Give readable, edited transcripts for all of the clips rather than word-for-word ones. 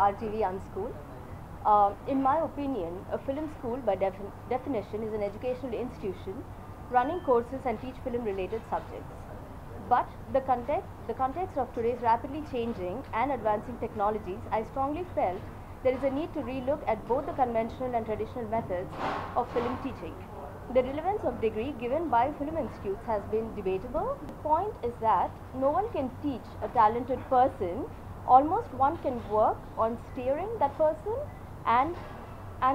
RGV Unschool. In my opinion, a film school by definition is an educational institution running courses and teach film related subjects. But the context of today's rapidly changing and advancing technologies, I strongly felt there is a need to relook at both the conventional and traditional methods of film teaching. The relevance of degree given by film institutes has been debatable. The point is that no one can teach a talented person. Almost one can work on steering that person, and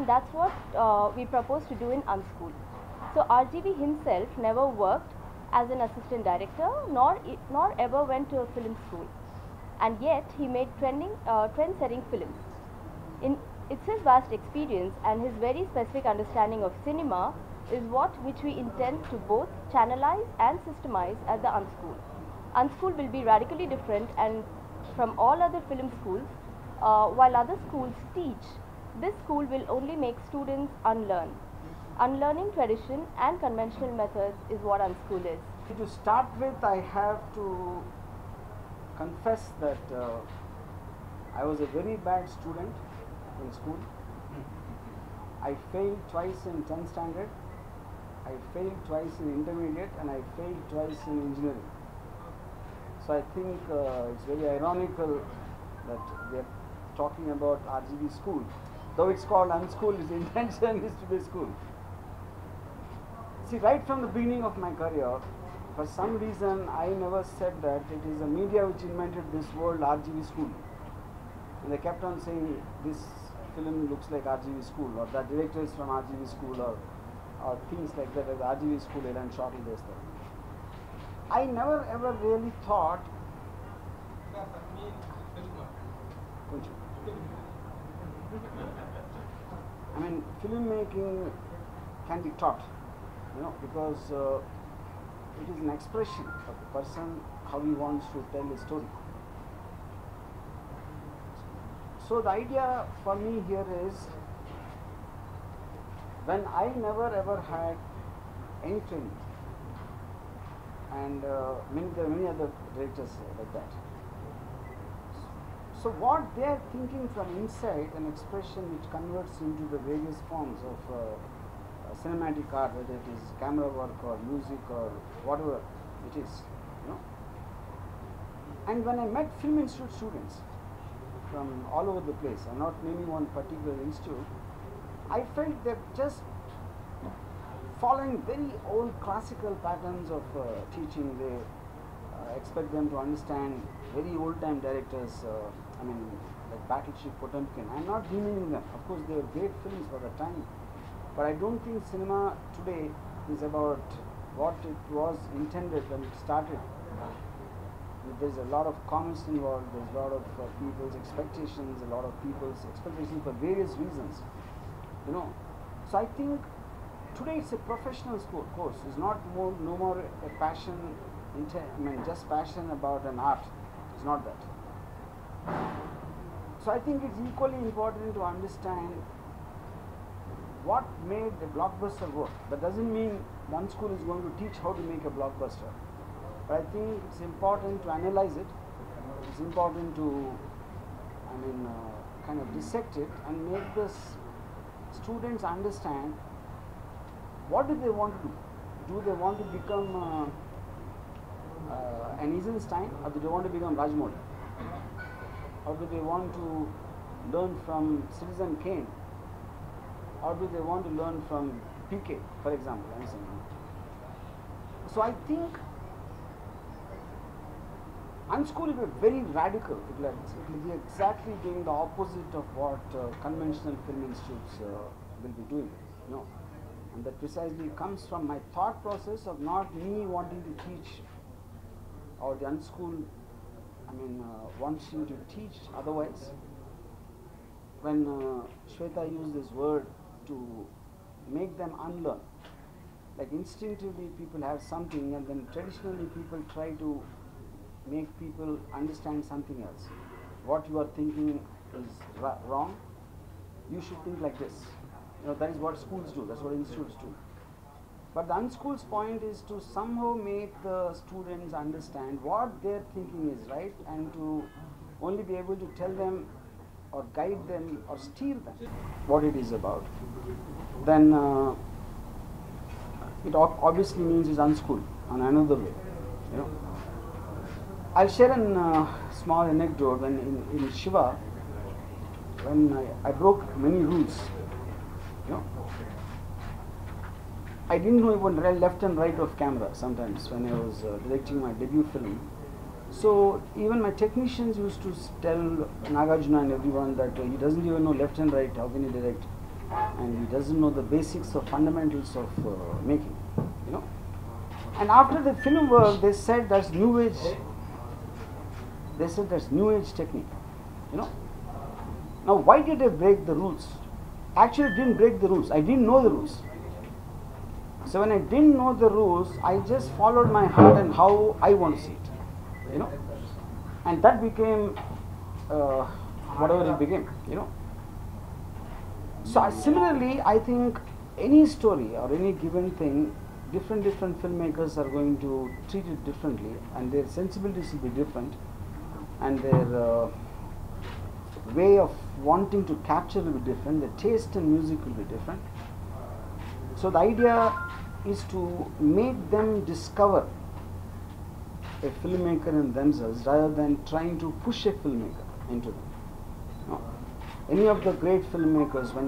that's what we propose to do in Unschool. So RGV himself never worked as an assistant director, nor ever went to a film school, and yet he made trend-setting films. It's his vast experience and his very specific understanding of cinema is which we intend to both channelize and systemize at the Unschool. Unschool will be radically different and from all other film schools. While other schools teach, this school will only make students unlearn. Unlearning tradition and conventional methods is what Unschool is. To start with, I have to confess that I was a very bad student in school. I failed twice in 10th standard, I failed twice in intermediate, and I failed twice in engineering. So I think it's very ironical that we are talking about RGV school. Though it's called Unschool, its intention is to be a school. See, right from the beginning of my career, for some reason I never said that it is the media which invented this word RGV school. And they kept on saying this film looks like RGV school, or the director is from RGV school, or things like that, as RGV school and shortly this thing. I never ever really thought I mean, filmmaking can be taught, because it is an expression of the person, how he wants to tell a story. So the idea for me here is, when I never ever had any training, and there are many other directors like that. So what they are thinking from inside, an expression which converts into the various forms of cinematic art, whether it is camera work or music or whatever it is, And when I met film institute students from all over the place, I'm not naming one particular institute, I felt they're just following very old classical patterns of teaching. They expect them to understand very old time directors, like Battleship Potemkin. I'm not demeaning them. Of course, they were great films for the time. But I don't think cinema today is about what it was intended when it started. There's a lot of comments involved, there's a lot of people's expectations, a lot of people's expectations for various reasons. So I think today it's a professional course. It's not no more a passion, just passion about an art. It's not that. So I think it's equally important to understand what made a blockbuster work. That doesn't mean one school is going to teach how to make a blockbuster. But I think it's important to analyze it. It's important to, kind of dissect it and make the students understand what do they want to do. Do they want to become an Eisenstein, or do they want to become Rajmouli? Or do they want to learn from Citizen Kane? Or do they want to learn from PK, for example? So I think Unschool will be very radical. It will be exactly doing the opposite of what conventional film institutes will be doing. And that precisely comes from my thought process of not me wanting to teach, or the Unschool wants you to teach otherwise. When Shweta used this word to make them unlearn, like instinctively people have something, and then traditionally people try to make people understand something else. What you are thinking is wrong, you should think like this. That is what schools do, that's what institutes do. But the Unschool's point is to somehow make the students understand what their thinking is right, and to only be able to tell them or guide them or steer them what it is about, then it obviously means it's unschool on another way, you know. I'll share a small anecdote. When in Shiva, when I broke many rules, you know, I didn't know even left and right of camera sometimes when I was directing my debut film. So even my technicians used to tell Nagarjuna and everyone that he doesn't even know left and right, how can he direct, and he doesn't know the basics or fundamentals of making, you know. And after the film work, they said that's new age. They said that's new age technique, you know. Now why did I break the rules? Actually, I didn't break the rules. I didn't know the rules. So when I didn't know the rules, I just followed my heart and how I want to see it, you know. And that became whatever it became, you know. So similarly, I think any story or any given thing, different filmmakers are going to treat it differently, and their sensibilities will be different, and their way of wanting to capture will be different, their taste in music will be different. So the idea is to make them discover a filmmaker in themselves rather than trying to push a filmmaker into them. No. Any of the great filmmakers, when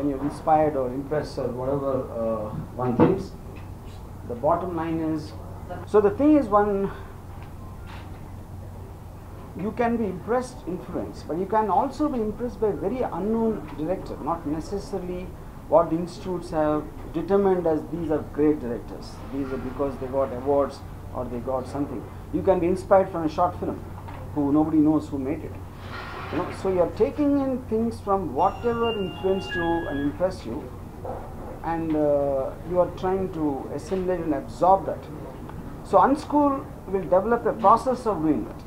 you're inspired or impressed or whatever one thinks, the bottom line is, so the thing is, you can be impressed, influenced, but you can also be impressed by a very unknown director, not necessarily what the institutes have determined as these are great directors. These are because they got awards or they got something. You can be inspired from a short film who nobody knows who made it. You know, so you are taking in things from whatever influenced you and impressed you, and you are trying to assimilate and absorb that. So Unschool will develop a process of doing that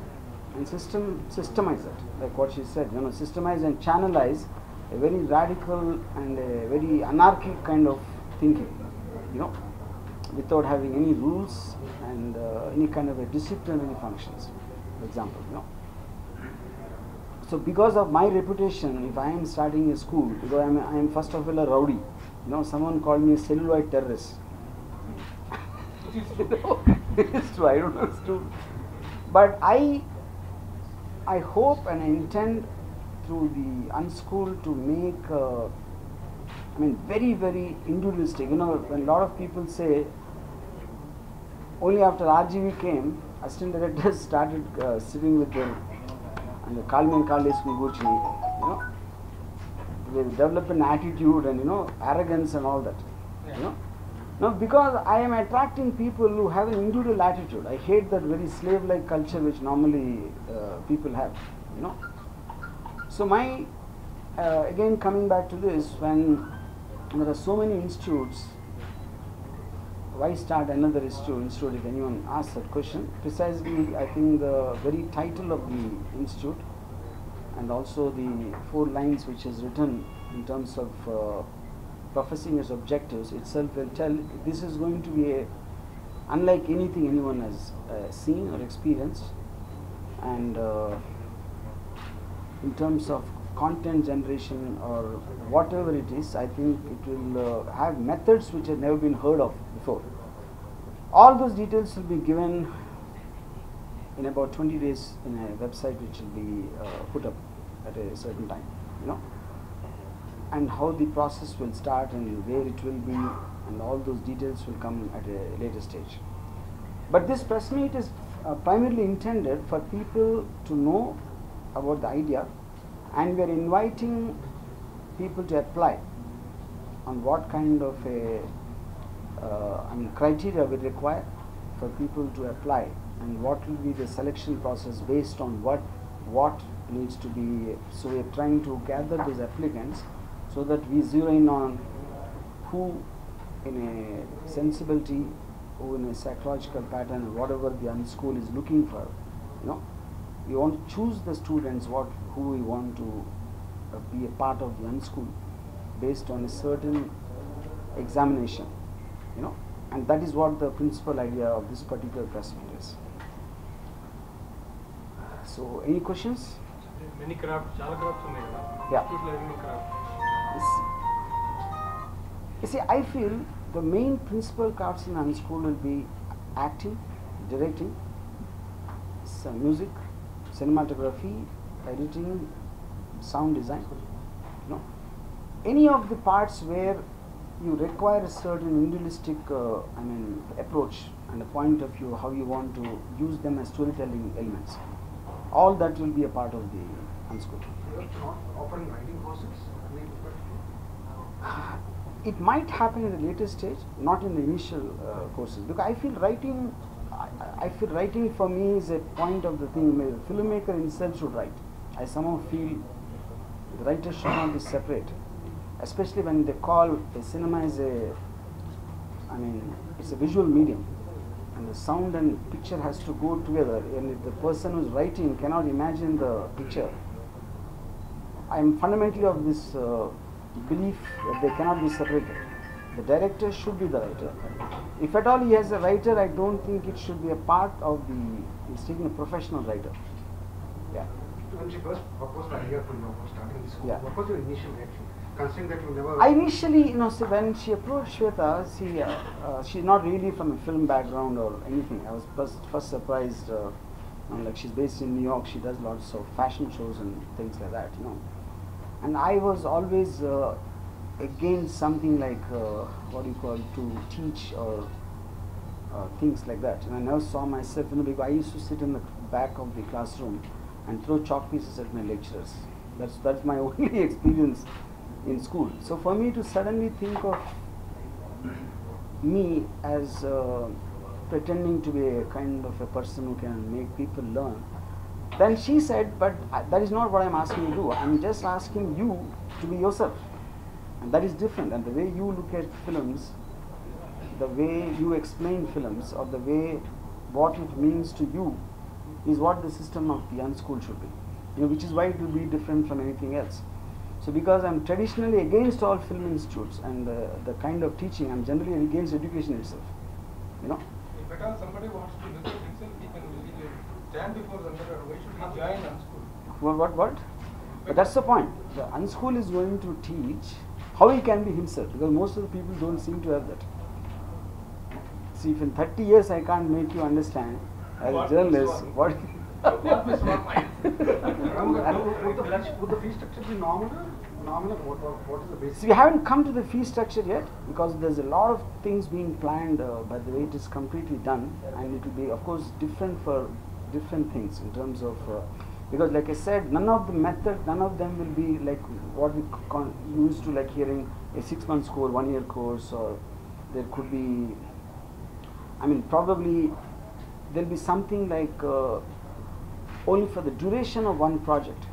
and systemize it, like what she said, you know, systemize and channelize a very radical and a very anarchic kind of thinking, you know, without having any rules and any kind of a disciplinary functions, for example, you know. So because of my reputation, if I am starting a school, because I am first of all a rowdy, you know, someone called me a celluloid terrorist. You know, it's true, I don't know, it's true. But I hope and I intend through the Unschool to make, very, very individualistic. You know, when a lot of people say, only after RGV came, assistant directors started sitting with them and call me and call this you know, they develop an attitude and, you know, arrogance and all that, you know. Now, because I am attracting people who have an individual attitude, I hate that very slave-like culture which normally people have, you know. So my, again coming back to this, when there are so many institutes, why start another institute if anyone asks that question? Precisely, I think the very title of the institute and also the 4 lines which is written in terms of professing its objectives itself will tell this is going to be unlike anything anyone has seen or experienced, and in terms of content generation or whatever it is, I think it will have methods which have never been heard of before. All those details will be given in about 20 days in a website which will be put up at a certain time, you know, and how the process will start and where it will be, and all those details will come at a later stage. But this press meet is primarily intended for people to know about the idea, and we are inviting people to apply on what kind of a criteria we require for people to apply, and what will be the selection process based on what needs to be. So we are trying to gather those applicants so that we zero in on who in a sensibility, who in a psychological pattern, whatever the Unschool is looking for, you know. We want to choose the students who we want to be a part of the Unschool based on a certain examination, you know, and that is what the principal idea of this particular press meet is. So, any questions? Many crafts, chala crafts ఉన్నాయి కదా. Yeah. Institute level craft. You see, I feel the main principal crafts in Unschool will be acting, directing, music, cinematography, editing, sound design. You know, any of the parts where you require a certain individualistic, approach and a point of view, how you want to use them as storytelling elements. All that will be a part of the Unschool. You are not offering writing courses? It might happen in the later stage, not in the initial courses, because I feel writing for me is a point of the thing. The filmmaker himself should write. I somehow feel the writer should not be separate, especially when they call a cinema is it's a visual medium, and the sound and picture has to go together, and if the person who is writing cannot imagine the picture, I am fundamentally of this belief that they cannot be separated. The director should be the writer. If at all he has a writer, I don't think it should be a part of the, he's taking a professional writer. Yeah. When she first proposed the idea for starting the school, Yeah. what was your initial reaction? Considering that you never... I initially, when she approached Shweta, she's not really from a film background or anything. I was first surprised, like she's based in New York, she does lots of fashion shows and things like that, And I was always against something like, to teach or things like that. And I never saw myself, because I used to sit in the back of the classroom and throw chalk pieces at my lecturers. That's my only experience in school. So for me to suddenly think of me as pretending to be a kind of a person who can make people learn, then she said, but that is not what I'm asking you to do. I'm just asking you to be yourself. And that is different. And the way you look at films, the way you explain films, or the way what it means to you is what the system of the Unschool should be. Which is why it will be different from anything else. So because I'm traditionally against all film institutes and the kind of teaching, I'm generally against education itself. If at all somebody wants to research himself, he can stand before the mirror. Why should he join Unschool? What? But that's the point. The Unschool is going to teach how he can be himself, because most of the people don't seem to have that. See, if in 30 years I can't make you understand as a journalist, what... Would the fee structure be nominal? What is the basis? See, we haven't come to the fee structure yet, because there's a lot of things being planned by the way it is completely done, and it will be, of course, different for different things in terms of, because like I said, none of them will be like what we used to like hearing a 6-month course, 1-year course, or there could be, probably there'll be something like only for the duration of one project,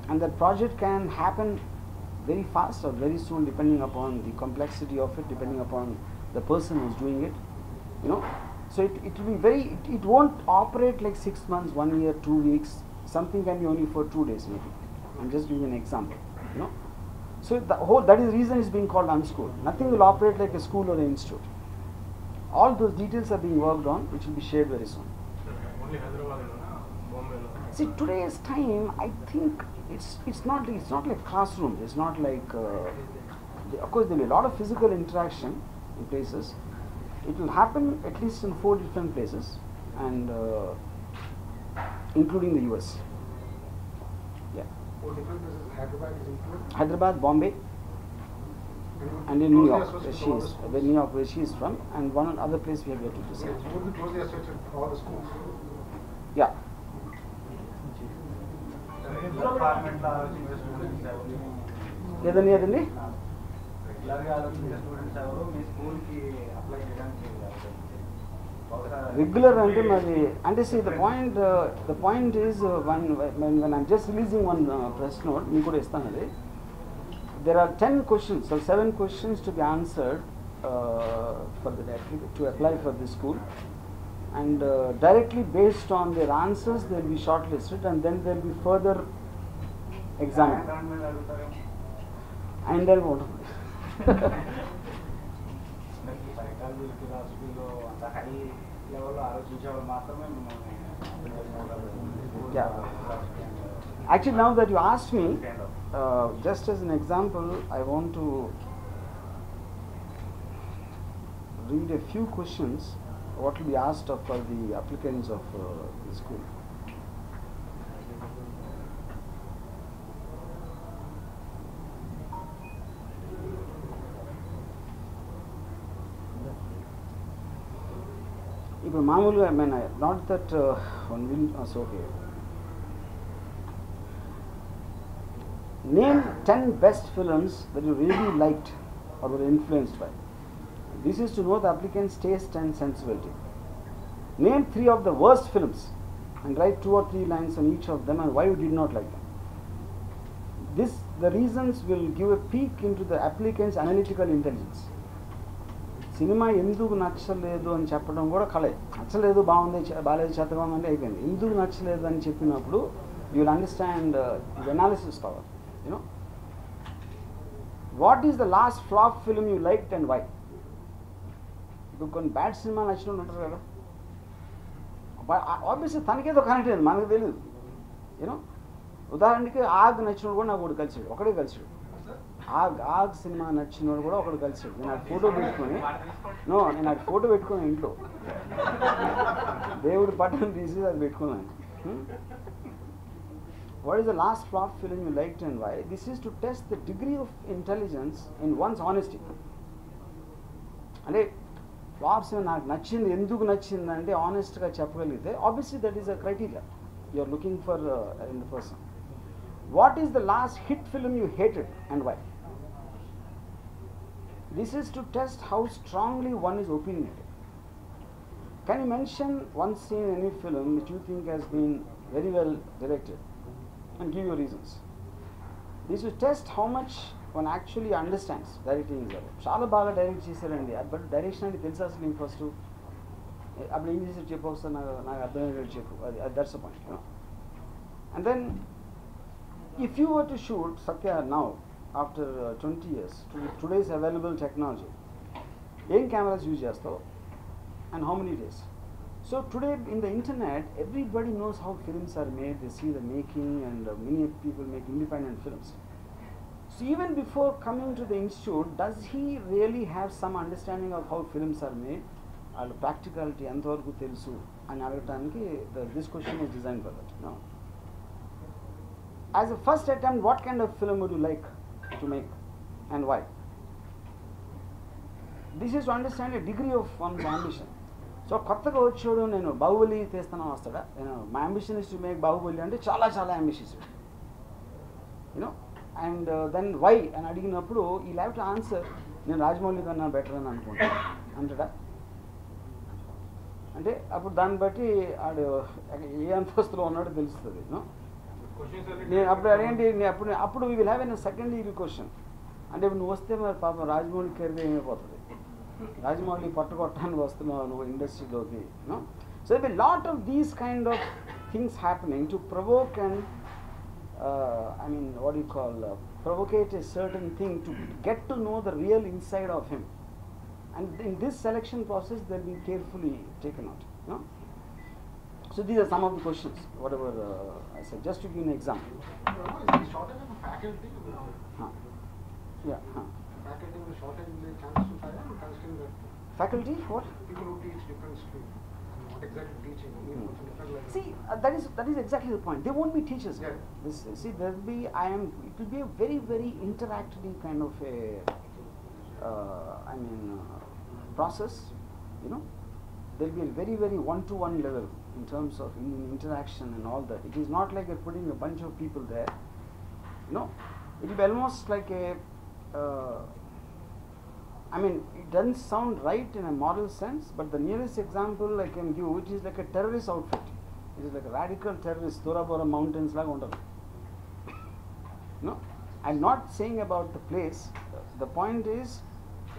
and that project can happen very fast or very soon, depending upon the complexity of it, depending upon the person who's doing it, So it will be it won't operate like 6 months, 1 year, 2 weeks. Something can be only for 2 days maybe. I'm just giving an example, So that is the reason it's being called Unschool. Nothing will operate like a school or an institute. All those details are being worked on, which will be shared very soon. Only Hyderabad, Bombay. See, today's time, I think it's not like classrooms. It's not like of course there will be a lot of physical interaction in places. It will happen at least in 4 different places, and including the US. Yeah. 4 different places. Hyderabad is included. Hyderabad, Bombay, and in New York, where she is from, and one other place we have yet to decide. It would be closely associated with all the schools. Yeah. ఏదండి regular అంటే see the point is when I'm just releasing one press note, మీకు కూడా ఇస్తాను అది. There are 10 questions or 7 questions to be answered to apply for this school, and directly based on their answers they will be shortlisted, and then there will be further examined. And then what? Yeah. Actually, now that you asked me, just as an example, I want to read a few questions what will be asked of for the applicants of the school. ఇప్పుడు మామూలుగా I mean, not that one will so okay. Name 10 best films that you really liked or were influenced by. This is to know the applicant's taste and sensibility. Name 3 of the worst films and write 2 or 3 lines on each of them and why you did not like them. The reasons will give a peek into the applicant's analytical intelligence. Cinema ఎందుకు నచ్చలేదు అని చెప్పడం కూడా కళే. నచ్చలేదు బాగుంది బాగాలేదు చెత్తగా ఉందంటే అయిపోయింది. ఎందుకు నచ్చలేదు అని చెప్పినప్పుడు you will understand the analysis power. You know what is the last flop film you liked and why. ఇప్పుడు కొన్ని బ్యాడ్ సినిమా నచ్చిన ఉంటారు కదా, ఆబ్వియస్లీ తనకేదో కనెక్ట్ అయింది, మనకు తెలియదు. యూనో ఉదాహరణకి ఆగ్ నచ్చినోడు కూడా నాకు ఒకటి కలిసాడు, ఒకడే కలిసాడు. ఆగ్ సినిమా నచ్చినోడు కూడా ఒకడు కలిసాడు. నేను అది ఫోటో పెట్టుకొని నేను అది ఫోటో పెట్టుకుని ఇంట్లో దేవుడి పట్టణం తీసి అది పెట్టుకున్నాను. What is the last flop film you liked and why. This is to test the degree of intelligence in one's honesty. అంటే ఫ్లాప్స్ నాకు నచ్చింది ఎందుకు నచ్చింది అంటే ఆనెస్ట్గా చెప్పగలిగితే obviously that is a criteria you are looking for in the person. What is the last hit film you hated and why? This is to test how strongly one is opinionated. Can you mention one scene in any film which you think has been very well directed and give your reasons? This is to test how much one actually understands directing is about. చాలా బాగా direct చేశారండి, but direction అంటే తెలుసు అసలు నీకు first అప్పుడు ఏం చేసారు చెప్పు ఒకసారి నాకు అర్థమయ్యేది చెప్పు. అది that's the point. And then if you were to shoot Satya now after 20 years today's available technology, ఏం cameras use చేస్తావు and how many days? So today in the internet everybody knows how films are made, they see the making and many people make independent films. So even before coming to the institute, does he really have some understanding of how films are made? వాళ్ళ practicality ఎంతవరకు తెలుసు అని అడగటానికి this question is designed for that. No? As a first attempt, what kind of film would you like to make and why? This is to understand a degree of one's ambition. So కొత్తగా వచ్చాడు నేను బాహుబలి తీస్తాను వస్తాడా, my ambition is to make Baahubali అంటే చాలా చాలా ambitious. You know and then why అని అడిగినప్పుడు ఈ హ్యావ్ టు ఆన్సర్ నేను రాజమౌళి కన్నా బెటర్ అని అనుకుంటాను అంటాడా. అంటే అప్పుడు దాన్ని బట్టి ఆడు ఏ అంతస్తులో ఉన్నాడో తెలుస్తుంది. నేను అప్పుడు అదేంటి అప్పుడు we will have an secondary question. అంటే ఇప్పుడు నువ్వు వస్తే మరి పాపం రాజమౌళి కెరీర్ ఏమైపోతుంది, రాజమౌళి పట్టుకొట్టడానికి వస్తున్నావు నువ్వు ఇండస్ట్రీలోకి. So they lot of these kind of things happening to provoke and I mean what do you call provocate a certain thing to get to know the real inside of him, and in this selection process they'll be carefully taken out. So these are some of the questions whatever I said, just to give an example. Is the shortage of faculty? Yeah. Faculty will shortage the chance to hire, considering that Faculty what? people who teach different streams, not exactly teaching, different levels. See, that is exactly the point. They won't be teachers. Yeah. There will be it will be a very very interactive kind of a process. There will be a very very one-to-one level in terms of interaction and all that. It is not like you're putting a bunch of people there. It will be almost like a it doesn't sound right in a moral sense, but the nearest example I can give, it is like a terrorist outfit. It is like a radical terrorist, Tora Bora mountains laga untadu. I'm not saying about the place. The point is,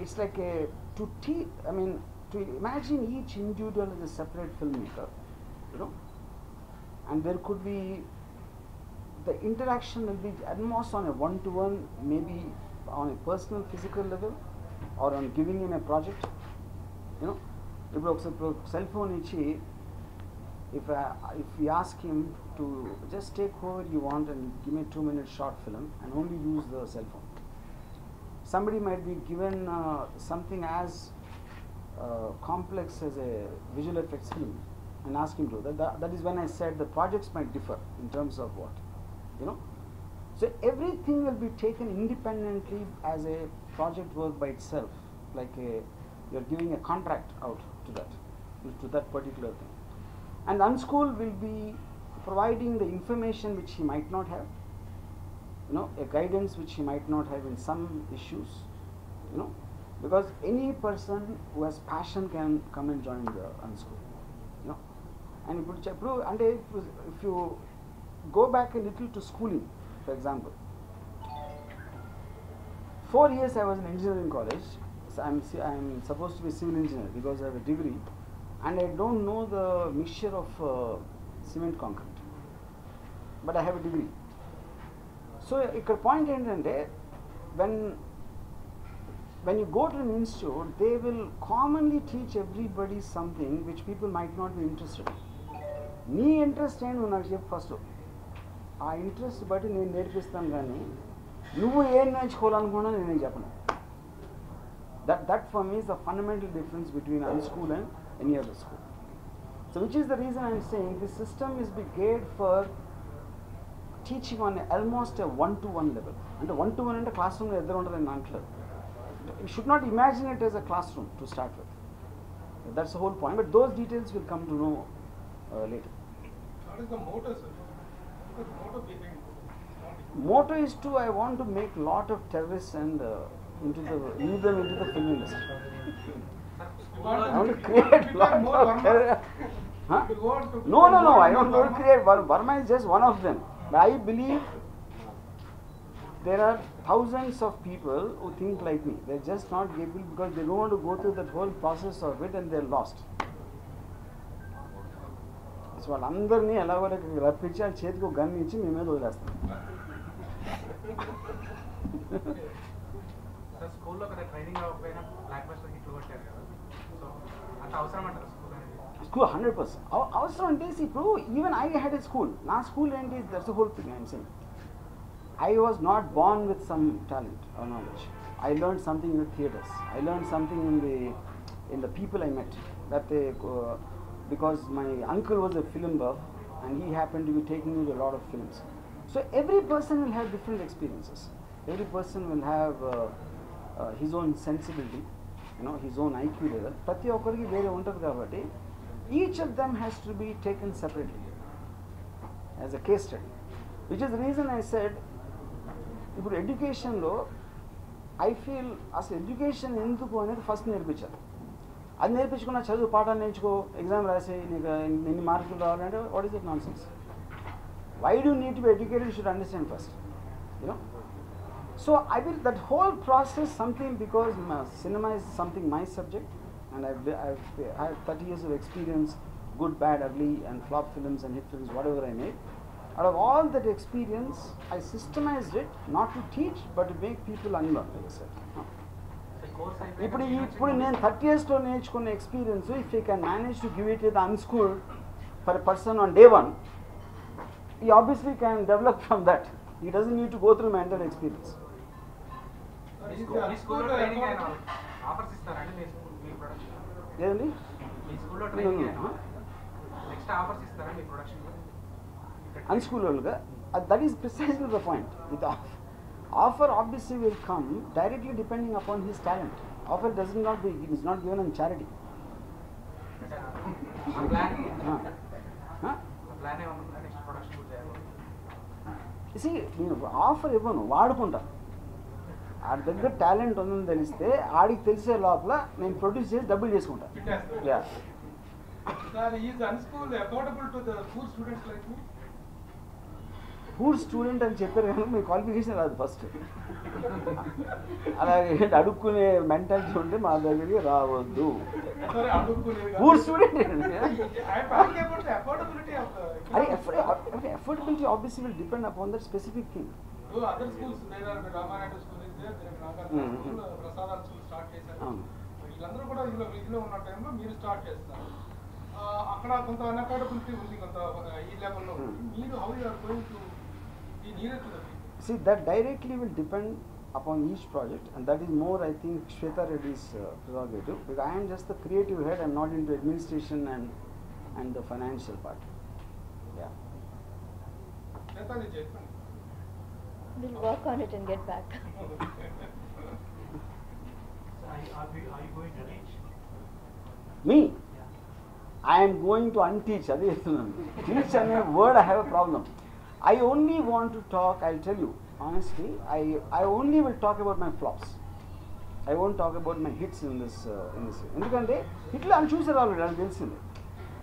it's like to imagine each individual as a separate filmmaker, and there could be the interaction will be at most on a one-to-one, maybe on a personal physical level, or on giving him a project. ఇప్పుడు ఒకసారి cell phone ఇచ్చి if we ask him to just take whoever you want and give me a 2-minute short film and only use the cell phone. Somebody might be given something as complex as a visual effects film and ask him to. That is when I said the projects might differ in terms of what, you know. So everything will be taken independently as a project work by itself, like you're giving a contract out to that particular thing. And Unschool will be providing the information which he might not have, you know, a guidance which he might not have in some issues, you know, because any person who has passion can come and join the Unschool, you know. And if you go back a little to schooling, for example, 4 years I was in engineering college, so I'm supposed to be a civil engineer because I have a degree, and I don't know the mixture of cement concrete, but I have a degree. So ikkada point endante, when you go to an institute, they will commonly teach everybody something which people might not be interested in. Nee interest ఏంటి నువ్వు నాకు చెప్పు first. ఆ interest బట్టి నేను నేర్పిస్తాను, కానీ నువ్వు ఏం నేర్చుకోవాలనుకున్నా నేను చెప్పను. That for me is the fundamental difference between Unschool and any other school. So which is the reason I am saying this system is geared for teaching on almost a one-to-one level. And one-to-one ante classroom lo eddaru undadani antledu. You should not imagine it as a classroom to start with. That's the whole point. But those details will come to know later. What is the motto, sir? What is the motto behind this? Motto is I want to make lot of terrorists and lead them into the film industry. I want to create lot of terrorists. Huh? No, I don't want to create. Burma is just one of them. But I believe there are thousands of people who think like me. They're just not capable because they don't want to go through that whole process of it, and they're lost. So వాళ్ళందరినీ ఎలాగో రప్పించి ఆ చేతికి ఒక gun ఇచ్చి మీ మీద వదిలేస్తాం. స్కూల్లో కదా ట్రైనింగ్ అవ్వకపోయినా బ్లాక్ బస్టర్ హిట్లు కొట్టారు కదా, సో అంత అవసరం అంటారు స్కూల్ అనేది? School 100%. అవసరం అంటే ఇప్పుడు even I had a school. నా స్కూల్ ఏంటి, that's the whole thing I'm saying. I was not born with some talent or knowledge. I learned something in the theatres. I learned something in the people I met. Because my uncle was a film buff and he happened to be taking me to a lot of films. So every person will have different experiences. Every person will have his own sensibility, you know, his own IQ level. Prati okkariki vere untadu kabatti each of them has to be taken separately as a case study, which is the reason I said ఇప్పుడు ఎడ్యుకేషన్లో I feel అసలు education ఎందుకు అనేది first నేర్పించాలి. అది నేర్పించుకున్న చదువు పాఠాలు నేర్చుకో, ఎగ్జామ్ రాసి నీకు ఎన్ని మార్కులు రావాలంటే what is it nonsense. Why do need to be educated, you should understand first, you know. So I will that whole process something, because cinema is something my subject and I have 30 years of experience, good, bad, ugly and flop films and hit films, whatever I made. Out of all that experience, I systemized it not to teach but to make people unlearn, like I said. ఇప్పుడు నేను 30 yearsలో నేర్చుకున్న experience, if you can manage to give it to the unschool for a person on day 1, he obviously can develop from that. He doesn't need to go through my entire experience. ఏదండి Unschool వాళ్ళుగా, that is precisely the point. With offer obviously will come directly depending upon his talent. Offer is not given on charity. You see, offer ఇవ్వను, వాడుకుంటా. ఆడి దగ్గర talent ఉందని తెలిస్తే ఆడికి తెలిసే లోపల నేను ప్రొడ్యూస్ చేసి డబ్బులు చేసుకుంటా. పూర్ స్టూడెంట్ అని చెప్పారు కానీ మీ క్వాలిఫికేషన్ రాదు ఫస్ట్. అలాగే అడుక్కునే మెంటాలిటీ ఉంటే మా దగ్గరికి రావద్దు. పూర్ స్టూడెంట్ అరే affordability obviously will depend upon that specific thing. Other schools, there are Ramananda school is there, there is Nagar Prasad school start చేశారు. వీళ్ళందరూ కూడా ఇందులో ఉన్న టైంలో మీరు స్టార్ట్ చేస్తారు. అక్కడ కొంత అన్అకాడబిలిటీ ఉంది కొంత ఈ లెవెల్లో మీరు how you are going to be near to the people. See, that directly will depend upon each project, and that is more, I think, Shweta Reddy's prerogative, because I am just the creative head. I am not into administration and the financial part. Yeah. చేతాది చెప్పండి. We'll work on it and get back. Are you going to teach? Me, I am going to unteach. Adi chestunanu. Teach ane word I have a problem. I only want to talk, I'll tell you honestly, I only will talk about my flops. I won't talk about my hits in this ఎందుకంటే హిట్లు అని చూసారు already, నాకు తెలిసింది.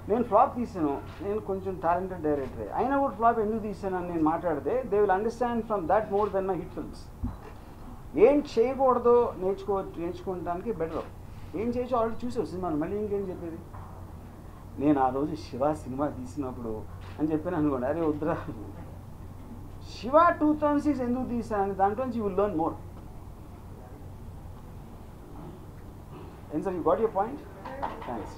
నేను flop తీసాను, నేను కొంచెం టాలెంటెడ్ డైరెక్టరే అయినా కూడా ఫ్లాప్ ఎందుకు తీసాను అని నేను మాట్లాడితే they will understand from that more than my hit films. ఏం చేయకూడదో నేర్చుకోవడానికి బెటర్. ఏం చేయొచ్చో ఆల్రెడీ చూసావు సినిమాను, మళ్ళీ ఇంకేం చెప్పేది. నేను ఆ రోజు శివ సినిమా తీసినప్పుడు అని చెప్పాను అనుకోండి, అరే వద్దురా శివ 2006 ఎందుకు తీసాను దాంట్లోంచి you will learn more. And so you got your point? Thanks.